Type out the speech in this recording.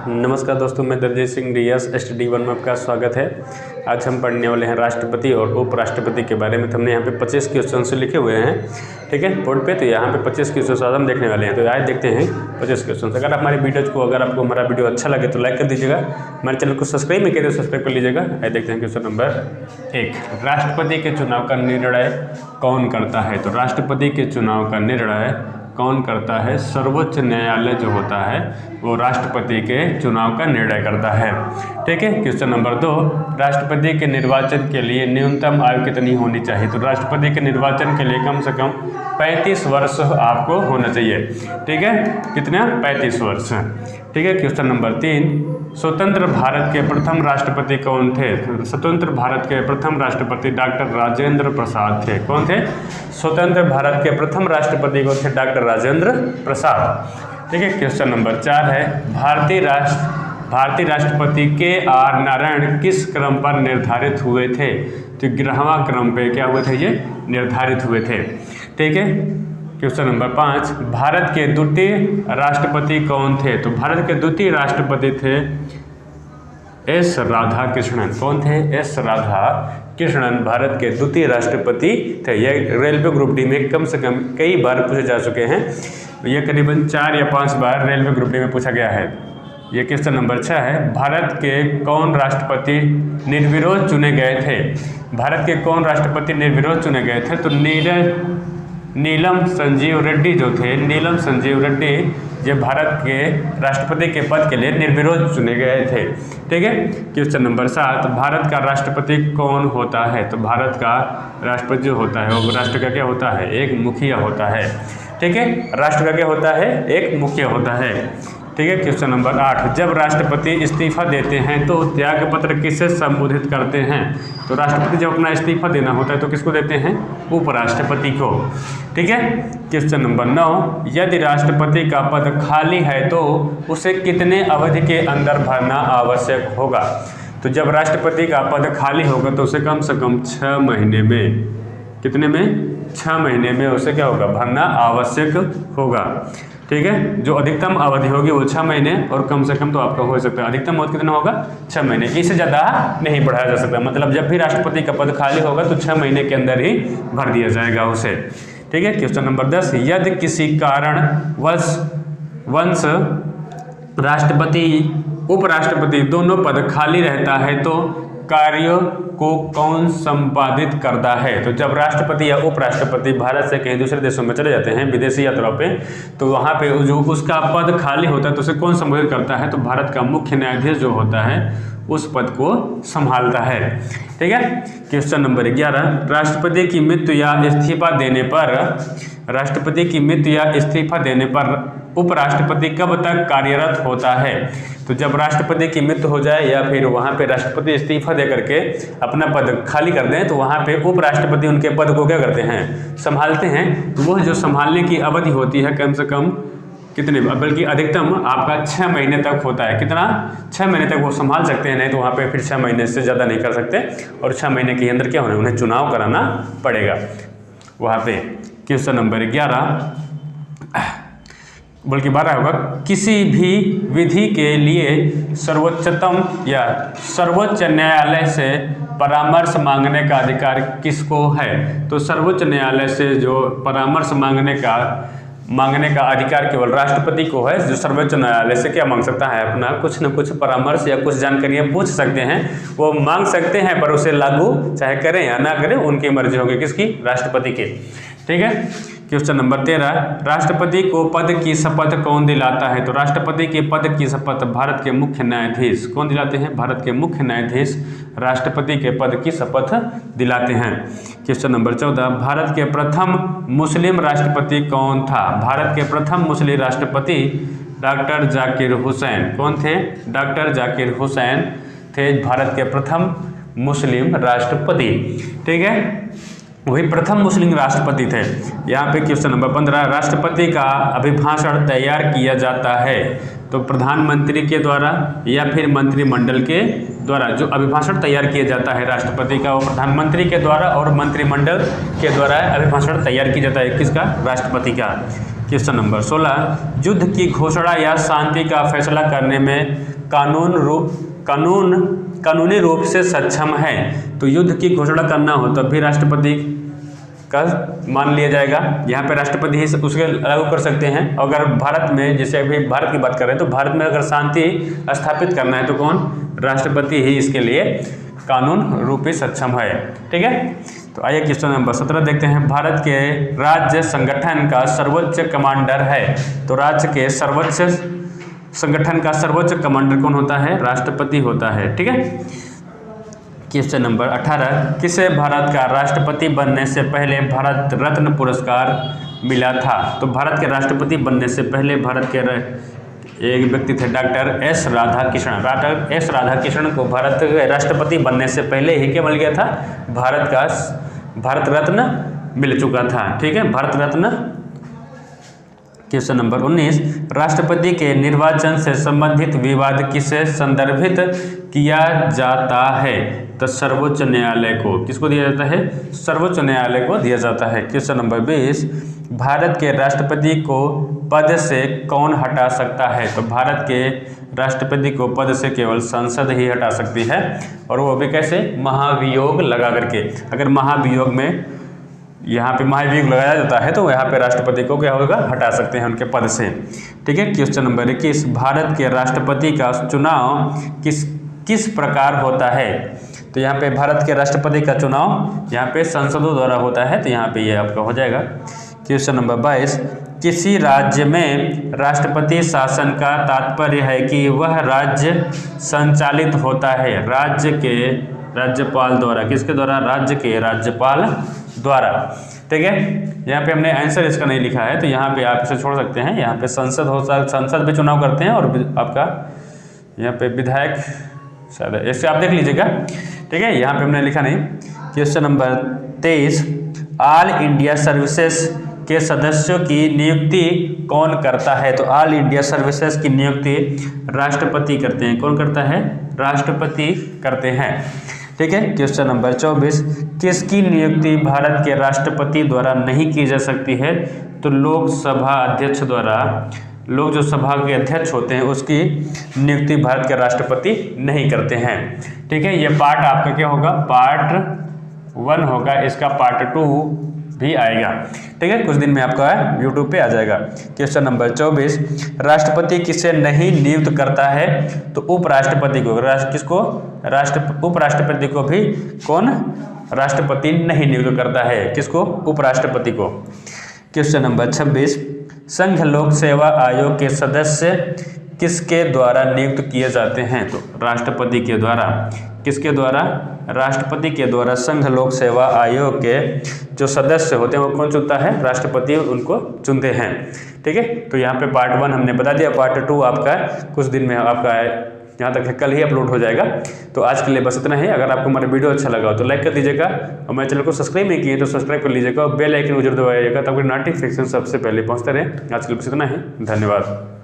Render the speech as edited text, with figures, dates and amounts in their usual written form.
नमस्कार दोस्तों, मैं दरजीत सिंह रियास स्टडी वन में आपका स्वागत है। आज हम पढ़ने वाले हैं राष्ट्रपति और उपराष्ट्रपति के बारे में। तो हमने यहाँ पे 25 क्वेश्चन से लिखे हुए हैं, ठीक है, बोर्ड पे। तो यहाँ पे 25 क्वेश्चन आज हम देखने वाले हैं। तो आज देखते हैं 25 क्वेश्चन। अगर आप हमारी वीडियोज़ को अगर आपको हमारा वीडियो अच्छा लगे तो लाइक कर दीजिएगा, हमारे चैनल को सब्सक्राइब नहीं किया तो सब्सक्राइब कर लीजिएगा। आज देखते हैं क्वेश्चन नंबर 1। राष्ट्रपति के चुनाव का निर्णय कौन करता है? तो राष्ट्रपति के चुनाव का निर्णय कौन करता है? सर्वोच्च न्यायालय जो होता है वो राष्ट्रपति के चुनाव का निर्णय करता है, ठीक है। क्वेश्चन नंबर 2, राष्ट्रपति के निर्वाचन के लिए न्यूनतम आयु कितनी होनी चाहिए? तो राष्ट्रपति के निर्वाचन के लिए कम से कम 35 वर्ष आपको होना चाहिए, ठीक है। कितना? 35 वर्ष, ठीक है। क्वेश्चन नंबर 3, स्वतंत्र भारत के प्रथम राष्ट्रपति कौन थे? स्वतंत्र भारत के प्रथम राष्ट्रपति डॉक्टर राजेंद्र प्रसाद थे। कौन थे? स्वतंत्र भारत के प्रथम राष्ट्रपति कौन थे? डॉक्टर राजेंद्र प्रसाद, ठीक है। क्वेश्चन नंबर 4 है, भारतीय राष्ट्रपति के.आर. नारायण किस क्रम पर निर्धारित हुए थे? तो 11वां क्रम पे क्या हुए थे? ये निर्धारित हुए थे, ठीक है। क्वेश्चन नंबर 5, भारत के द्वितीय राष्ट्रपति कौन थे? तो भारत के द्वितीय राष्ट्रपति थे एस. राधाकृष्णन। कौन थे? एस. राधाकृष्णन भारत के द्वितीय राष्ट्रपति थे। यह रेलवे ग्रुप डी में कम से कम कई बार पूछे जा चुके हैं। यह करीबन 4 या 5 बार रेलवे ग्रुप डी में पूछा गया है। यह क्वेश्चन नंबर 6 है, भारत के कौन राष्ट्रपति निर्विरोध चुने गए थे? भारत के कौन राष्ट्रपति निर्विरोध चुने गए थे? तो नीलम संजीव रेड्डी जो थे, नीलम संजीव रेड्डी ये भारत के राष्ट्रपति के पद के लिए निर्विरोध चुने गए थे, ठीक है। क्वेश्चन नंबर 7, भारत का राष्ट्रपति कौन होता है? तो भारत का राष्ट्रपति जो होता है वो राष्ट्र का क्या होता है? एक मुखिया होता है, ठीक है। राष्ट्र का क्या होता है? एक मुखिया होता है, ठीक है। क्वेश्चन नंबर 8, जब राष्ट्रपति इस्तीफा देते हैं तो त्यागपत्र किसे संबोधित करते हैं? तो राष्ट्रपति जब अपना इस्तीफा देना होता है तो किसको देते हैं? उपराष्ट्रपति को, ठीक है। क्वेश्चन नंबर 9, यदि राष्ट्रपति का पद खाली है तो उसे कितने अवधि के अंदर भरना आवश्यक होगा? तो जब राष्ट्रपति का पद खाली होगा तो उसे कम से कम 6 महीने में, कितने में? 6 महीने में उसे क्या होगा? भरना आवश्यक होगा, ठीक है। जो अधिकतम अवधि होगी वो 6 महीने और कम से कम तो आपका हो सकता है अधिकतम अवधि कितना होगा? 6 महीने। इससे ज़्यादा नहीं बढ़ाया जा सकता। मतलब जब भी राष्ट्रपति का पद खाली होगा तो 6 महीने के अंदर ही भर दिया जाएगा उसे, ठीक है। क्वेश्चन नंबर 10, यदि किसी कारण वंश राष्ट्रपति उपराष्ट्रपति दोनों पद खाली रहता है तो कार्यों को कौन संपादित करता है? तो जब राष्ट्रपति या उपराष्ट्रपति भारत से कहीं दूसरे देशों में चले जाते हैं विदेशी यात्रा पे, तो वहाँ पे जो उसका पद खाली होता है तो उसे कौन संबोधित करता है? तो भारत का मुख्य न्यायाधीश जो होता है उस पद को संभालता है, ठीक है। क्वेश्चन नंबर 11, राष्ट्रपति की मृत्यु या इस्तीफा देने पर उपराष्ट्रपति कब तक कार्यरत होता है? तो जब राष्ट्रपति की मृत्यु हो जाए या फिर वहाँ पे राष्ट्रपति इस्तीफा दे करके अपना पद खाली कर दें तो वहाँ पे उपराष्ट्रपति उनके पद को क्या करते हैं? संभालते हैं। तो वह जो संभालने की अवधि होती है कम से कम कितने, बल्कि अधिकतम आपका 6 महीने तक होता है। कितना? 6 महीने तक वो संभाल सकते हैं, नहीं तो वहाँ पे फिर 6 महीने से ज़्यादा नहीं कर सकते। और 6 महीने के अंदर क्या होना है? उन्हें चुनाव कराना पड़ेगा वहाँ पे। क्वेश्चन नंबर 11 बल्कि 12 होगा, किसी भी विधि के लिए सर्वोच्च न्यायालय से परामर्श मांगने का अधिकार किसको है? तो सर्वोच्च न्यायालय से जो परामर्श मांगने का अधिकार केवल राष्ट्रपति को है। जो सर्वोच्च न्यायालय से क्या मांग सकता है? अपना कुछ न कुछ परामर्श या कुछ जानकारियाँ पूछ सकते हैं, वो मांग सकते हैं, पर उसे लागू चाहे करें या ना करें उनकी मर्जी होगी। किसकी? राष्ट्रपति की, ठीक है। क्वेश्चन नंबर 13, राष्ट्रपति को पद की शपथ कौन दिलाता है? तो राष्ट्रपति के पद की शपथ भारत के मुख्य न्यायाधीश कौन दिलाते हैं? भारत के मुख्य न्यायाधीश राष्ट्रपति के पद की शपथ दिलाते हैं। क्वेश्चन नंबर 14, भारत के प्रथम मुस्लिम राष्ट्रपति कौन था? भारत के प्रथम मुस्लिम राष्ट्रपति डॉक्टर जाकिर हुसैन। कौन थे? डॉक्टर जाकिर हुसैन थे भारत के प्रथम मुस्लिम राष्ट्रपति, ठीक है। वही प्रथम मुस्लिम राष्ट्रपति थे। यहाँ पे क्वेश्चन नंबर 15, राष्ट्रपति का अभिभाषण तैयार किया जाता है तो प्रधानमंत्री के द्वारा या फिर मंत्रिमंडल के द्वारा? जो अभिभाषण तैयार किया जाता है राष्ट्रपति का वो प्रधानमंत्री के द्वारा और मंत्रिमंडल के द्वारा अभिभाषण तैयार किया जाता है। किसका? राष्ट्रपति का, क्वेश्चन नंबर 16, युद्ध की घोषणा या शांति का फैसला करने में कानूनी रूप से सक्षम है। तो युद्ध की घोषणा करना हो तब भी राष्ट्रपति का मान लिया जाएगा। यहाँ पे राष्ट्रपति ही उसके लागू कर सकते हैं। अगर भारत में, जैसे अभी भारत की बात कर रहे हैं, तो भारत में अगर शांति स्थापित करना है तो कौन? राष्ट्रपति ही इसके लिए कानून रूपी सक्षम है। ठीक है, तो आइए क्वेश्चन नंबर 17 देखते हैं। भारत के राज्य संगठन का सर्वोच्च कमांडर है। तो राज्य के सर्वोच्च संगठन का सर्वोच्च कमांडर कौन होता है? राष्ट्रपति होता है। ठीक है, क्वेश्चन नंबर 18, किसे भारत का राष्ट्रपति बनने से पहले भारत रत्न पुरस्कार मिला था? तो भारत के राष्ट्रपति बनने से पहले भारत के एक व्यक्ति थे doctor S Radhakrishnan. Doctor S Radhakrishnan को भारत के राष्ट्रपति बनने से पहले ही क्या मिल गया था? भारत रत्न मिल चुका था। ठीक है, भारत रत्न। क्वेश्चन नंबर 19, राष्ट्रपति के निर्वाचन से संबंधित विवाद किसे संदर्भित किया जाता है? तो सर्वोच्च न्यायालय को। किसको दिया जाता है? सर्वोच्च न्यायालय को दिया जाता है। क्वेश्चन नंबर 20, भारत के राष्ट्रपति को पद से कौन हटा सकता है? तो भारत के राष्ट्रपति को पद से केवल संसद ही हटा सकती है, और वो भी कैसे? महाभियोग लगा करके। अगर महाभियोग में यहाँ पे महाभियोग लगाया जाता है तो यहाँ पे राष्ट्रपति को क्या होगा? हटा सकते हैं उनके पद से। ठीक है, क्वेश्चन नंबर 21, भारत के राष्ट्रपति का चुनाव किस प्रकार होता है? तो यहाँ पे भारत के राष्ट्रपति का चुनाव यहाँ पे संसदों द्वारा होता है, तो यहाँ पे ये आपका हो जाएगा। क्वेश्चन नंबर 22, किसी राज्य में राष्ट्रपति शासन का तात्पर्य है कि वह राज्य संचालित होता है राज्य के राज्यपाल द्वारा। किसके द्वारा? राज्य के राज्यपाल द्वारा। ठीक है, यहाँ पे हमने आंसर इसका नहीं लिखा है, तो यहाँ पे आप इसे छोड़ सकते हैं। यहाँ पे संसद भी चुनाव करते हैं, और आपका यहाँ पे विधायक शायद, इससे आप देख लीजिएगा। ठीक है, यहाँ पे हमने लिखा नहीं। Question number 23, all India services के सदस्यों की नियुक्ति कौन करता है? तो ऑल इंडिया सर्विसेज की नियुक्ति राष्ट्रपति करते हैं। कौन करता है? राष्ट्रपति करते हैं। ठीक है, क्वेश्चन नंबर 24, किसकी नियुक्ति भारत के राष्ट्रपति द्वारा नहीं की जा सकती है? तो लोकसभा अध्यक्ष द्वारा। लोग जो सभा के अध्यक्ष होते हैं उसकी नियुक्ति भारत के राष्ट्रपति नहीं करते हैं। ठीक है, ये पार्ट आपका क्या होगा? पार्ट 1 होगा, इसका पार्ट 2 भी आएगा। ठीक है, कुछ दिन में आपका YouTube पे आ जाएगा। क्वेश्चन नंबर 24, राष्ट्रपति किसे नहीं नियुक्त करता है? तो उपराष्ट्रपति को। किसको? उपराष्ट्रपति को भी कौन? राष्ट्रपति नहीं नियुक्त करता है। किसको? उपराष्ट्रपति को। क्वेश्चन नंबर 26, संघ लोक सेवा आयोग के सदस्य किसके द्वारा नियुक्त किए जाते हैं? तो राष्ट्रपति के द्वारा। किसके द्वारा? राष्ट्रपति के द्वारा संघ लोक सेवा आयोग के जो सदस्य होते हैं वो कौन चुनता है? राष्ट्रपति उनको चुनते हैं। ठीक है, तो यहाँ पे पार्ट 1 हमने बता दिया, पार्ट 2 आपका कुछ दिन में आपका यहाँ तक कल ही अपलोड हो जाएगा। तो आज के लिए बस इतना ही। अगर आपको हमारा वीडियो अच्छा लगा तो लाइक कर दीजिएगा, और मेरे चैनल को सब्सक्राइब नहीं किए तो सब्सक्राइब कर लीजिएगा, और बेल आइकन जरूर दबाइएगा ताकि नोटिफिकेशन सबसे पहले पहुँचते रहे। आज के लिए बस इतना ही, धन्यवाद।